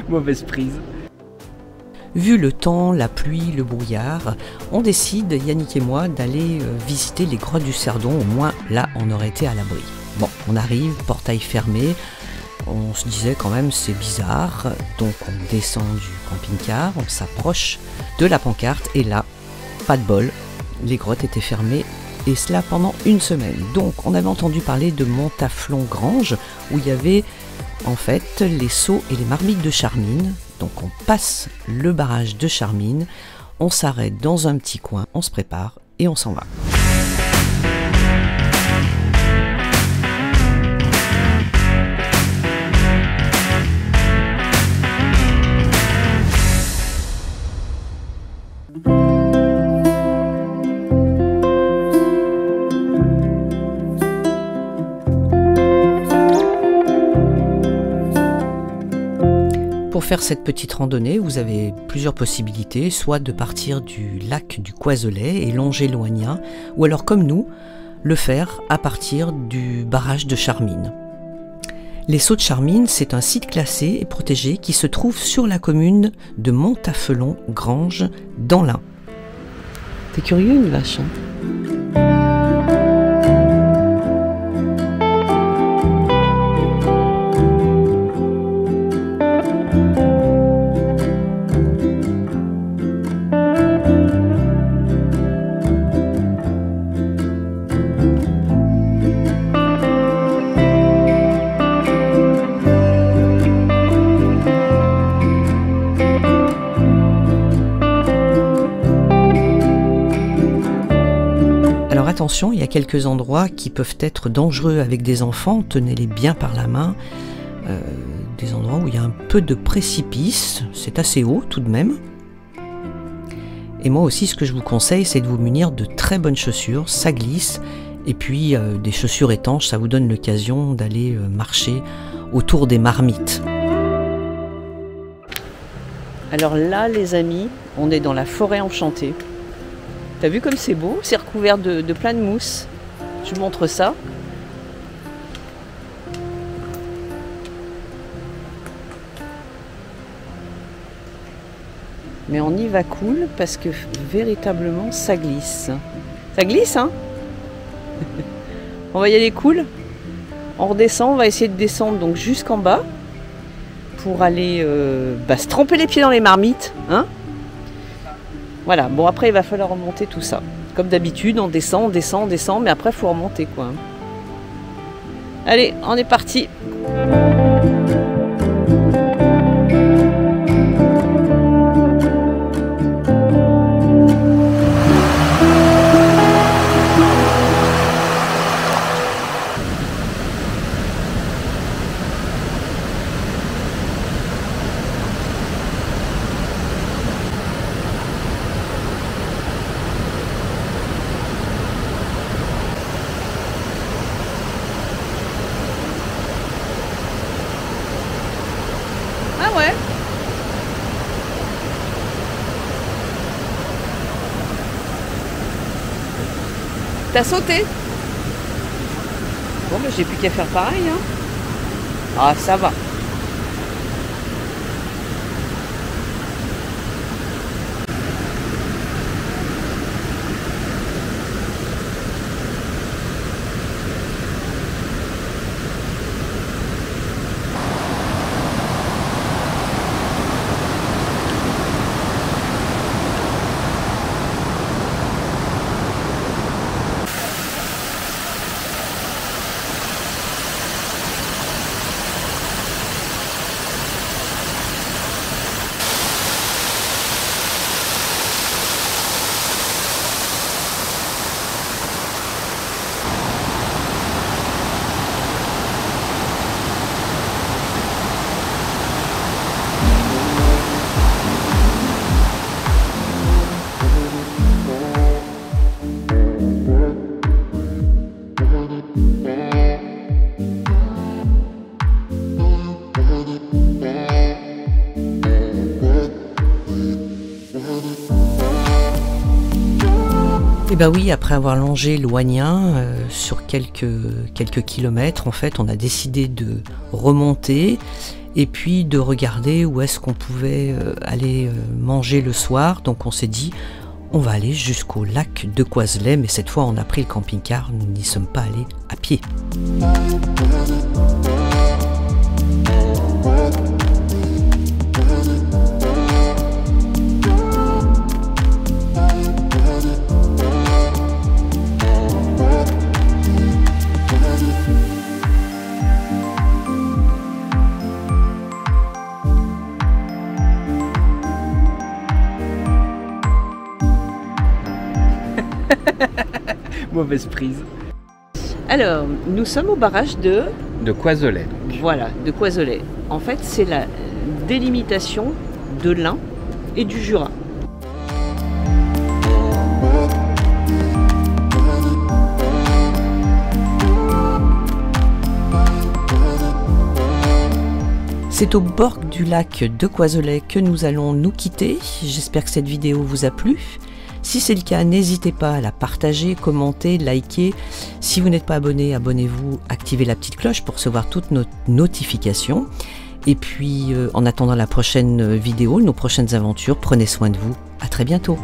Mauvaise prise. Vu le temps, la pluie, le brouillard, on décide, Yannick et moi, d'aller visiter les grottes du Cerdon. Au moins, là, on aurait été à l'abri. Bon, on arrive, portail fermé. On se disait quand même, c'est bizarre. Donc, on descend du camping-car, on s'approche de la pancarte. Et là, pas de bol, les grottes étaient fermées. Et cela pendant une semaine. Donc, on avait entendu parler de Montaflon-Grange, où il y avait, en fait, les seaux et les marmites de Charmines. Donc on passe le barrage de Charmines, on s'arrête dans un petit coin, on se prépare et on s'en va. Pour faire cette petite randonnée, vous avez plusieurs possibilités, soit de partir du lac du Coiselet et longer l'Oignat, ou alors comme nous, le faire à partir du barrage de Charmines. Les Sauts de Charmines, c'est un site classé et protégé qui se trouve sur la commune de Montaflon-Grange, dans l'Ain. T'es curieux, une vache, hein ? Alors attention, il y a quelques endroits qui peuvent être dangereux avec des enfants, tenez-les bien par la main. Des endroits où il y a un peu de précipice, c'est assez haut tout de même. Et moi aussi, ce que je vous conseille, c'est de vous munir de très bonnes chaussures, ça glisse. Et puis des chaussures étanches, ça vous donne l'occasion d'aller marcher autour des marmites. Alors là, les amis, on est dans la forêt enchantée. T'as vu comme c'est beau? C'est recouvert de plein de mousse. Je vous montre ça. Mais on y va cool parce que véritablement ça glisse. Ça glisse, hein? On va y aller cool. On redescend, on va essayer de descendre donc jusqu'en bas pour aller se tremper les pieds dans les marmites, hein? Voilà, bon après il va falloir remonter tout ça. Comme d'habitude, on descend, on descend, on descend, mais après il faut remonter quoi. Allez, on est parti. Ah ouais. T'as sauté? Bon, mais j'ai plus qu'à faire pareil, hein. Ah, ça va. Eh bien oui, après avoir longé l'Oignat sur quelques kilomètres, en fait, on a décidé de remonter et puis de regarder où est-ce qu'on pouvait aller manger le soir. Donc on s'est dit, on va aller jusqu'au lac de Coiselet, mais cette fois on a pris le camping-car, nous n'y sommes pas allés à pied. Mauvaise prise. Alors, nous sommes au barrage de Coiselet. Voilà, de Coiselet. En fait, c'est la délimitation de l'Ain et du Jura. C'est au bord du lac de Coiselet que nous allons nous quitter. J'espère que cette vidéo vous a plu. Si c'est le cas, n'hésitez pas à la partager, commenter, liker. Si vous n'êtes pas abonné, abonnez-vous, activez la petite cloche pour recevoir toutes nos notifications. Et puis, en attendant la prochaine vidéo, nos prochaines aventures, prenez soin de vous. À très bientôt.